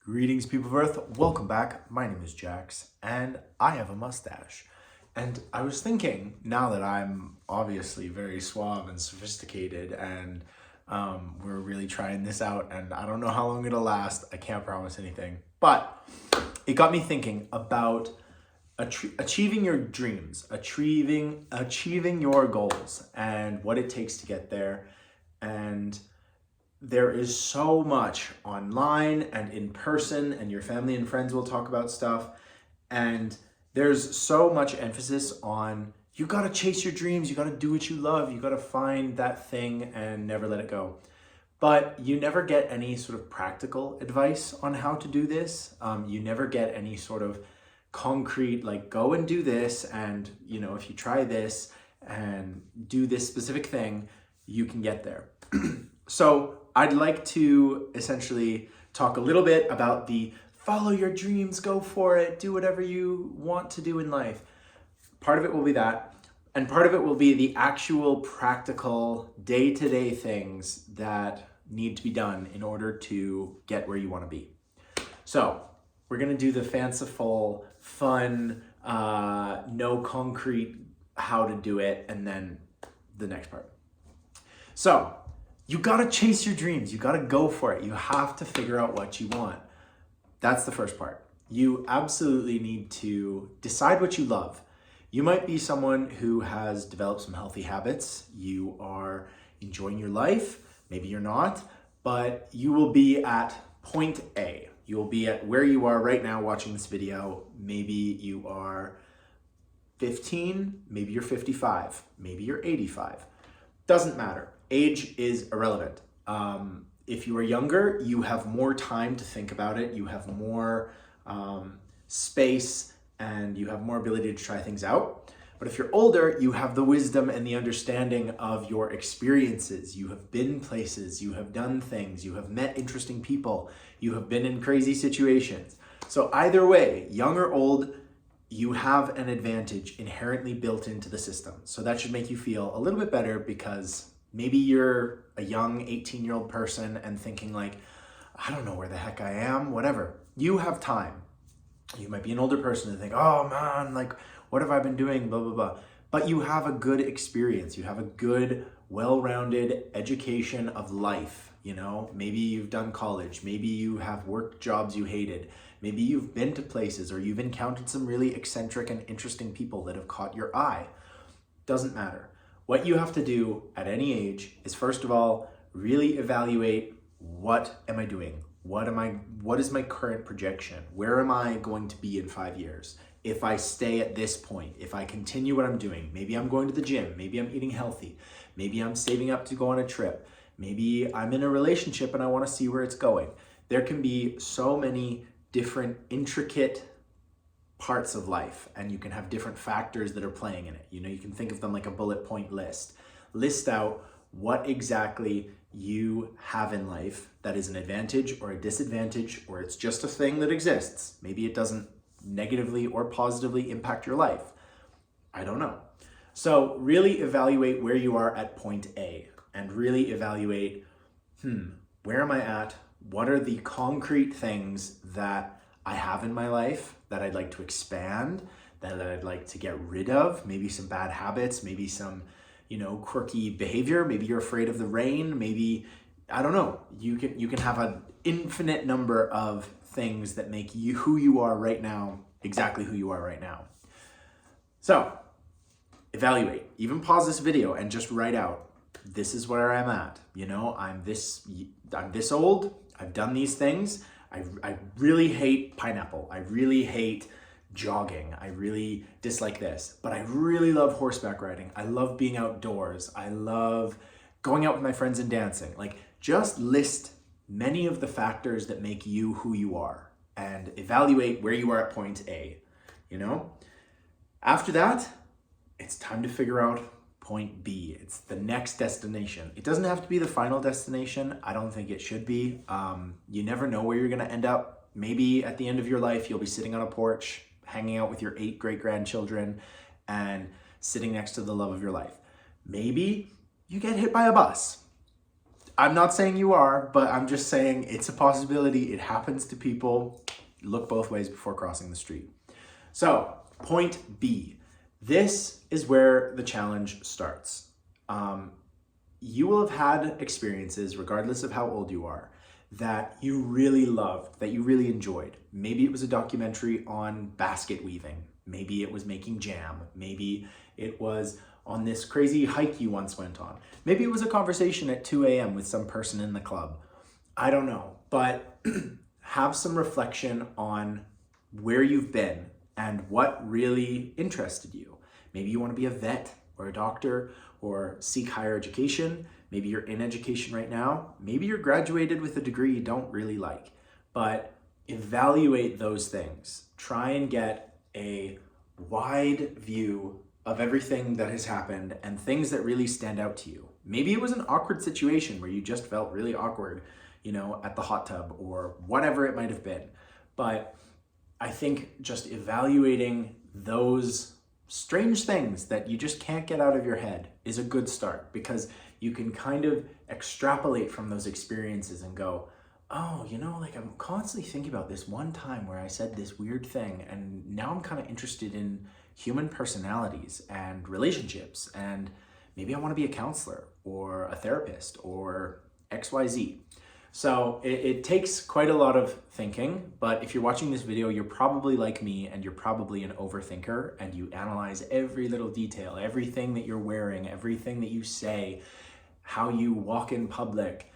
Greetings, people of Earth. Welcome back. My name is Jax, and I have a mustache. And I was thinking, now that I'm obviously very suave and sophisticated, and we're really trying this out, and I don't know how long it'll last. I can't promise anything. But it got me thinking about achieving your dreams, achieving your goals, and what it takes to get there. And there is so much online and in person, and your family and friends will talk about stuff. And there's so much emphasis on you got to chase your dreams, you got to do what you love, you got to find that thing and never let it go. But you never get any sort of practical advice on how to do this. You never get any sort of concrete, like, go and do this, and if you try this and do this specific thing, you can get there. So I'd like to essentially talk a little bit about the follow your dreams, go for it, do whatever you want to do in life. Part of it will be that, and part of it will be the actual practical day-to-day things that need to be done in order to get where you want to be. So we're going to do the fanciful, fun, no concrete how to do it, and then the next part. So you gotta chase your dreams. You gotta go for it. You have to figure out what you want. That's the first part. You absolutely need to decide what you love. You might be someone who has developed some healthy habits. You are enjoying your life. Maybe you're not, but you will be at point A. You will be at where you are right now watching this video. Maybe you are 15, maybe you're 55, maybe you're 85. Doesn't matter. Age is irrelevant. If you are younger, you have more time to think about it. You have more space, and you have more ability to try things out. But if you're older, you have the wisdom and the understanding of your experiences. You have been places, you have done things, you have met interesting people, you have been in crazy situations. So either way, young or old, you have an advantage inherently built into the system. So that should make you feel a little bit better, because maybe you're a young 18-year-old person and thinking like, I don't know where the heck I am, whatever. You have time. You might be an older person and think, oh man, like, what have I been doing, blah, blah, blah. But you have a good experience. You have a good, well-rounded education of life. Maybe you've done college. Maybe you have worked jobs you hated. Maybe you've been to places, or you've encountered some really eccentric and interesting people that have caught your eye. Doesn't matter. What you have to do at any age is, first of all, really evaluate, what am I doing? What is my current projection? Where am I going to be in 5 years? If I stay at this point, if I continue what I'm doing, maybe I'm going to the gym, maybe I'm eating healthy, maybe I'm saving up to go on a trip, maybe I'm in a relationship and I want to see where it's going. There can be so many different intricate parts of life, and you can have different factors that are playing in it. You can think of them like a bullet point list. List out what exactly you have in life that is an advantage or a disadvantage, or it's just a thing that exists. Maybe it doesn't negatively or positively impact your life. I don't know. So really evaluate where you are at point A, and really evaluate, where am I at? What are the concrete things that I have in my life that I'd like to expand, that I'd like to get rid of? Maybe some bad habits, maybe some, quirky behavior. Maybe you're afraid of the rain. Maybe, I don't know. You can have an infinite number of things that make you who you are right now, exactly who you are right now. So evaluate. Even pause this video and just write out, this is where I'm at. I'm this old. I've done these things. I really hate pineapple. I really hate jogging. I really dislike this, but I really love horseback riding. I love being outdoors. I love going out with my friends and dancing. Like, just list many of the factors that make you who you are, and evaluate where you are at point A. After that, it's time to figure out point B. It's the next destination. It doesn't have to be the final destination. I don't think it should be. You never know where you're going to end up. Maybe at the end of your life, you'll be sitting on a porch, hanging out with your 8 great-grandchildren, and sitting next to the love of your life. Maybe you get hit by a bus. I'm not saying you are, but I'm just saying it's a possibility. It happens to people. Look both ways before crossing the street. So, point B. This is where the challenge starts. You will have had experiences, regardless of how old you are, that you really loved, that you really enjoyed. Maybe it was a documentary on basket weaving. Maybe it was making jam. Maybe it was on this crazy hike you once went on. Maybe it was a conversation at 2 a.m. with some person in the club. I don't know, but have some reflection on where you've been and what really interested you. Maybe you want to be a vet or a doctor or seek higher education. Maybe you're in education right now. Maybe you're graduated with a degree you don't really like, but evaluate those things. Try and get a wide view of everything that has happened and things that really stand out to you. Maybe it was an awkward situation where you just felt really awkward, at the hot tub or whatever it might have been. But I think just evaluating those strange things that you just can't get out of your head is a good start, because you can kind of extrapolate from those experiences and go, oh, I'm constantly thinking about this one time where I said this weird thing, and now I'm kind of interested in human personalities and relationships, and maybe I want to be a counselor or a therapist or XYZ. So it takes quite a lot of thinking, but if you're watching this video, you're probably like me and you're probably an overthinker, and you analyze every little detail, everything that you're wearing, everything that you say, how you walk in public.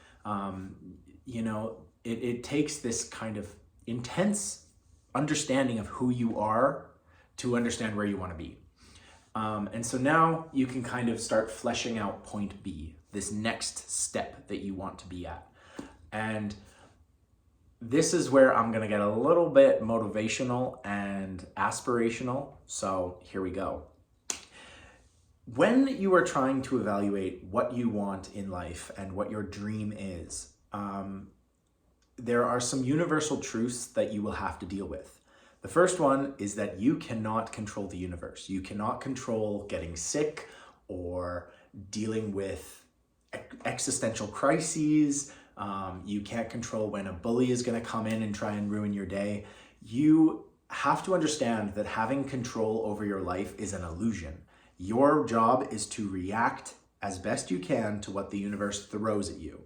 It takes this kind of intense understanding of who you are to understand where you want to be. And so now you can kind of start fleshing out point B, this next step that you want to be at. And this is where I'm going to get a little bit motivational and aspirational. So here we go. When you are trying to evaluate what you want in life and what your dream is, there are some universal truths that you will have to deal with. The first one is that you cannot control the universe. You cannot control getting sick or dealing with existential crises. You can't control when a bully is going to come in and try and ruin your day. You have to understand that having control over your life is an illusion. Your job is to react as best you can to what the universe throws at you.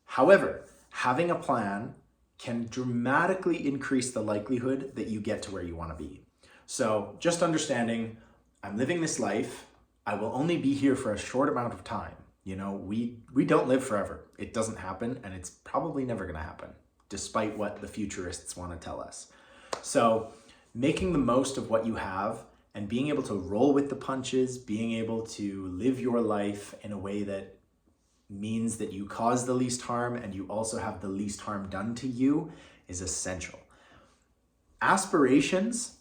However, having a plan can dramatically increase the likelihood that you get to where you want to be. So just understanding, I'm living this life, I will only be here for a short amount of time. We don't live forever. It doesn't happen, and it's probably never going to happen, despite what the futurists want to tell us. So making the most of what you have and being able to roll with the punches, being able to live your life in a way that means that you cause the least harm and you also have the least harm done to you is essential. Aspirations,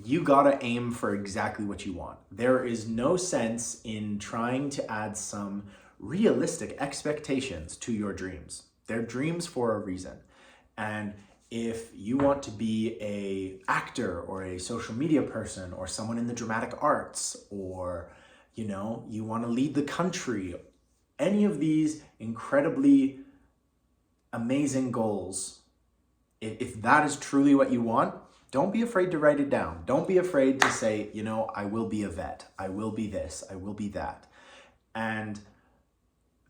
you gotta aim for exactly what you want. There is no sense in trying to add some realistic expectations to your dreams. They're dreams for a reason. And if you want to be an actor or a social media person or someone in the dramatic arts, or you want to lead the country, any of these incredibly amazing goals, if that is truly what you want, don't be afraid to write it down. Don't be afraid to say, I will be a vet. I will be this. I will be that. And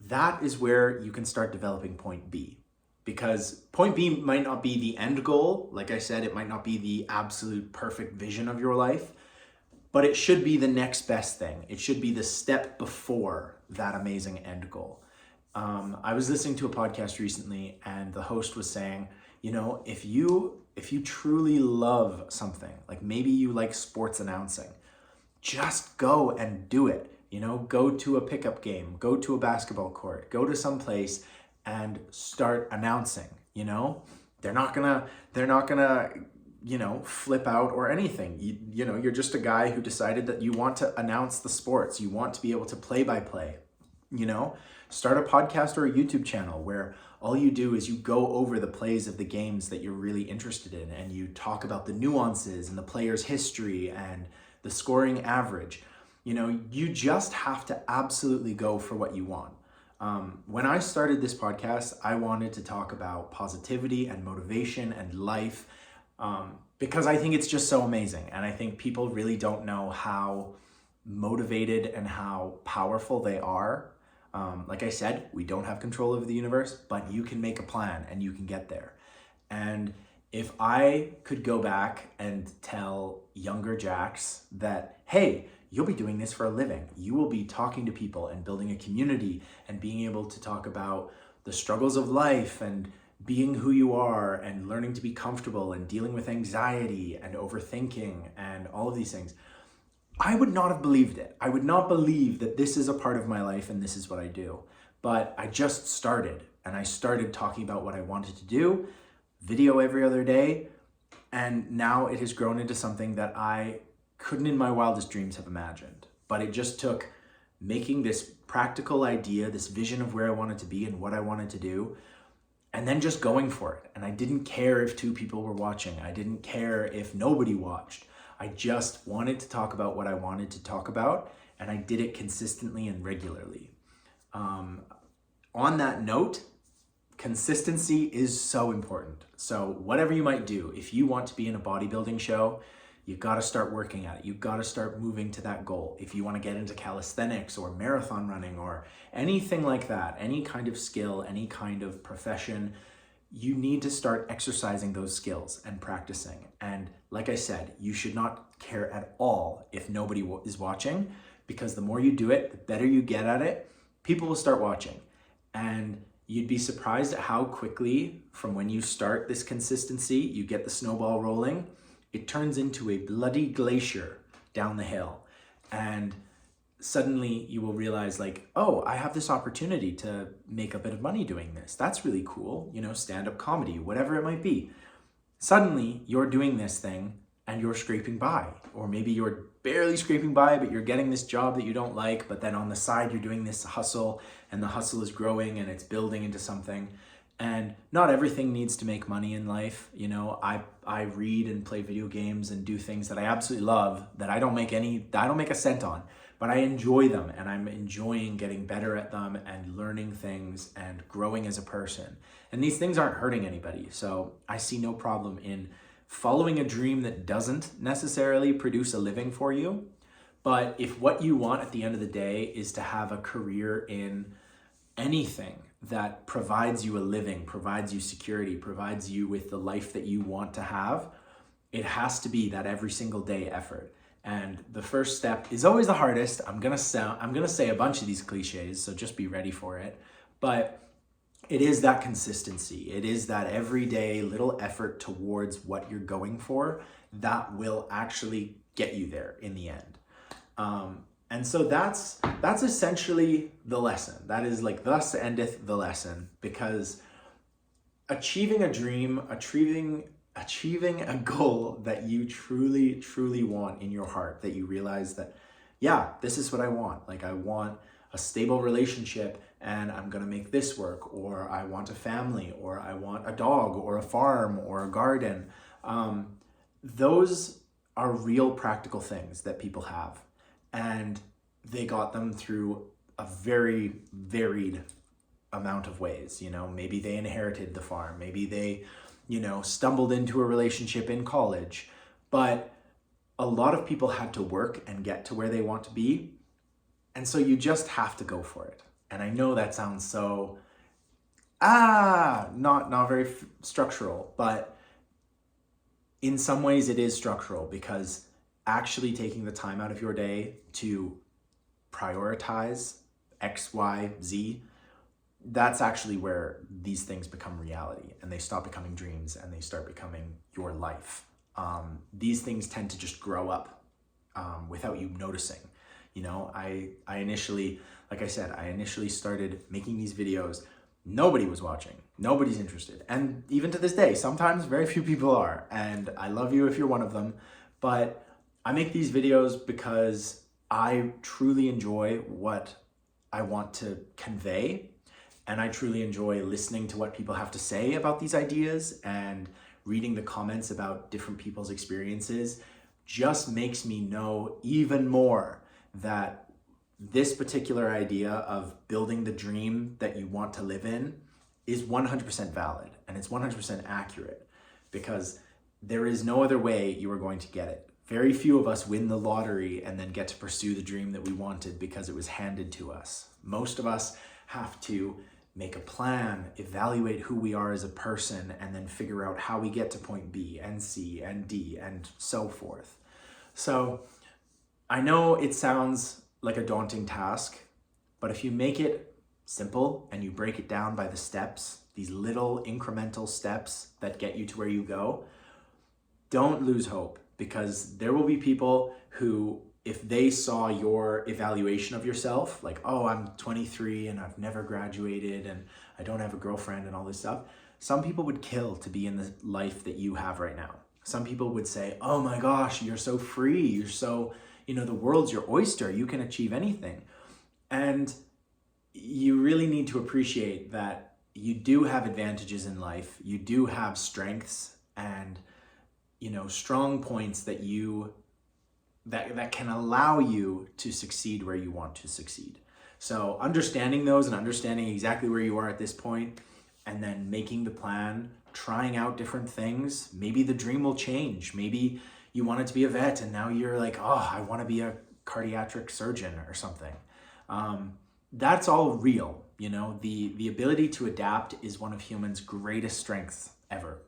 that is where you can start developing point B. Because point B might not be the end goal. Like I said, it might not be the absolute perfect vision of your life, but it should be the next best thing. It should be the step before that amazing end goal. I was listening to a podcast recently, and the host was saying, if you truly love something, like maybe you like sports announcing, just go and do it. Go to a pickup game, go to a basketball court, go to some place and start announcing. They're not gonna flip out or anything. You're just a guy who decided that you want to announce the sports. You want to be able to play by play. Start a podcast or a YouTube channel where all you do is you go over the plays of the games that you're really interested in, and you talk about the nuances and the player's history and the scoring average. You just have to absolutely go for what you want. When I started this podcast, I wanted to talk about positivity and motivation and life, because I think it's just so amazing. And I think people really don't know how motivated and how powerful they are. Like I said, we don't have control over the universe, but you can make a plan and you can get there. And if I could go back and tell younger Jax that, hey, you'll be doing this for a living. You will be talking to people and building a community and being able to talk about the struggles of life and being who you are and learning to be comfortable and dealing with anxiety and overthinking and all of these things. I would not have believed it. I would not believe that this is a part of my life and this is what I do. But I just started, and I started talking about what I wanted to do, video every other day, and now it has grown into something that I couldn't in my wildest dreams have imagined. But it just took making this practical idea, this vision of where I wanted to be and what I wanted to do, and then just going for it. And I didn't care if 2 people were watching. I didn't care if nobody watched. I just wanted to talk about what I wanted to talk about, and I did it consistently and regularly. On that note, consistency is so important. So whatever you might do, if you want to be in a bodybuilding show, you've got to start working at it. You've got to start moving to that goal. If you want to get into calisthenics or marathon running or anything like that, any kind of skill, any kind of profession, you need to start exercising those skills and practicing. And like I said, you should not care at all if nobody is watching, because the more you do it, the better you get at it, people will start watching. And you'd be surprised at how quickly, from when you start this consistency, you get the snowball rolling, it turns into a bloody glacier down the hill. And suddenly you will realize, like, oh, I have this opportunity to make a bit of money doing this. That's really cool. Stand-up comedy, whatever it might be. Suddenly you're doing this thing and you're scraping by, or maybe you're barely scraping by, but you're getting this job that you don't like, but then on the side you're doing this hustle, and the hustle is growing and it's building into something. And not everything needs to make money in life. I read and play video games and do things that I absolutely love that I don't make a cent on, but I enjoy them, and I'm enjoying getting better at them and learning things and growing as a person. And these things aren't hurting anybody. So I see no problem in following a dream that doesn't necessarily produce a living for you. But if what you want at the end of the day is to have a career in anything that provides you a living, provides you security, provides you with the life that you want to have, it has to be that every single day effort. And the first step is always the hardest. I'm gonna say a bunch of these cliches, so just be ready for it. But it is that consistency. It is that everyday little effort towards what you're going for that will actually get you there in the end. And so that's essentially the lesson. That is like, thus endeth the lesson, because achieving a dream, achieving a goal that you truly, truly want in your heart, that you realize that, yeah, this is what I want. Like, I want a stable relationship and I'm gonna make this work, or I want a family, or I want a dog or a farm or a garden. Those are real practical things that people have. And they got them through a very varied amount of ways. Maybe they inherited the farm. Maybe they, stumbled into a relationship in college. But a lot of people had to work and get to where they want to be. And so you just have to go for it. And I know that sounds so, not very structural, but in some ways it is structural, because actually taking the time out of your day to prioritize X, Y, Z, that's actually where these things become reality, and they stop becoming dreams and they start becoming your life. These things tend to just grow up without you noticing. I initially, like I said, started making these videos. Nobody was watching. Nobody's interested. And even to this day, sometimes very few people are. And I love you if you're one of them. But I make these videos because I truly enjoy what I want to convey. And I truly enjoy listening to what people have to say about these ideas, and reading the comments about different people's experiences just makes me know even more that this particular idea of building the dream that you want to live in is 100% valid, and it's 100% accurate, because there is no other way you are going to get it. Very few of us win the lottery and then get to pursue the dream that we wanted because it was handed to us. Most of us have to make a plan, evaluate who we are as a person, and then figure out how we get to point B and C and D and so forth. So I know it sounds like a daunting task, but if you make it simple and you break it down by the steps, these little incremental steps that get you to where you go, don't lose hope, because there will be people who, if they saw your evaluation of yourself, like, oh, I'm 23 and I've never graduated and I don't have a girlfriend and all this stuff, some people would kill to be in the life that you have right now. Some people would say, oh my gosh, you're so free, you're so, the world's your oyster, you can achieve anything. And you really need to appreciate that you do have advantages in life, you do have strengths and strong points that that can allow you to succeed where you want to succeed. So understanding those and understanding exactly where you are at this point, and then making the plan, trying out different things. Maybe the dream will change. Maybe you wanted to be a vet and now you're like, oh, I want to be a cardiac surgeon or something. That's all real. The ability to adapt is one of humans' greatest strengths ever.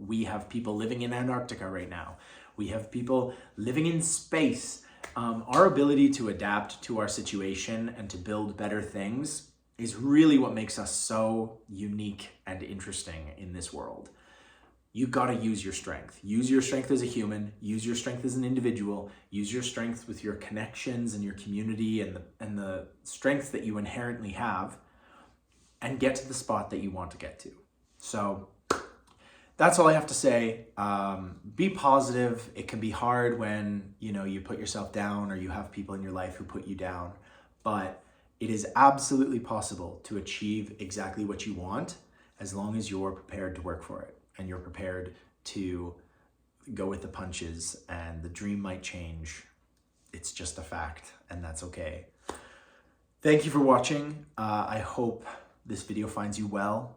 We have people living in Antarctica right now. We have people living in space. Our ability to adapt to our situation and to build better things is really what makes us so unique and interesting in this world. You gotta use your strength. Use your strength as a human, use your strength as an individual, use your strength with your connections and your community and the strengths that you inherently have, and get to the spot that you want to get to. So that's all I have to say. Be positive. It can be hard when you put yourself down or you have people in your life who put you down, but it is absolutely possible to achieve exactly what you want as long as you're prepared to work for it and you're prepared to go with the punches. And the dream might change. It's just a fact, and that's okay. Thank you for watching. I hope this video finds you well.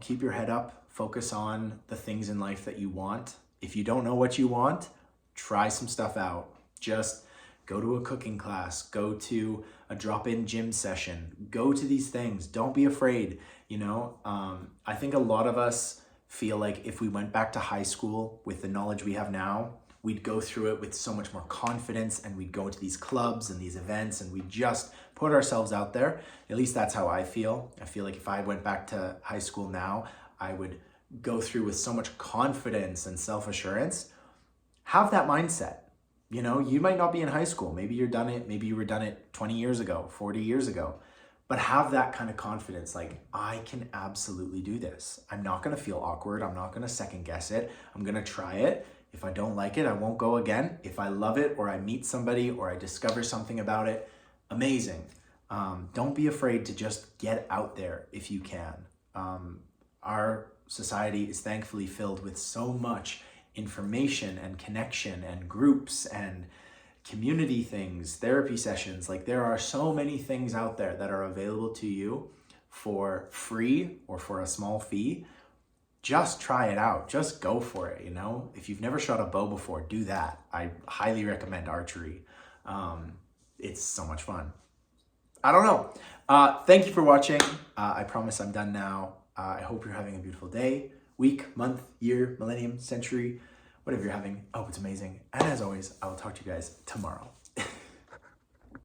Keep your head up. Focus on the things in life that you want. If you don't know what you want, try some stuff out. Just go to a cooking class, go to a drop-in gym session, go to these things. Don't be afraid. I think a lot of us feel like if we went back to high school with the knowledge we have now, we'd go through it with so much more confidence, and we'd go to these clubs and these events and we'd just put ourselves out there. At least that's how I feel. I feel like if I went back to high school now, I would go through with so much confidence and self-assurance. Have that mindset. You might not be in high school. Maybe you're done it. Maybe you were done it 20 years ago, 40 years ago. But have that kind of confidence, like, I can absolutely do this. I'm not going to feel awkward. I'm not going to second guess it. I'm going to try it. If I don't like it, I won't go again. If I love it, or I meet somebody, or I discover something about it, amazing. Don't be afraid to just get out there if you can. Our society is thankfully filled with so much information and connection and groups and community things, therapy sessions. Like, there are so many things out there that are available to you for free or for a small fee. Just try it out. Just go for it. If you've never shot a bow before, do that. I highly recommend archery. It's so much fun. I don't know. Thank you for watching. I promise I'm done now. I hope you're having a beautiful day, week, month, year, millennium, century, whatever you're having. I hope it's amazing. And as always, I will talk to you guys tomorrow.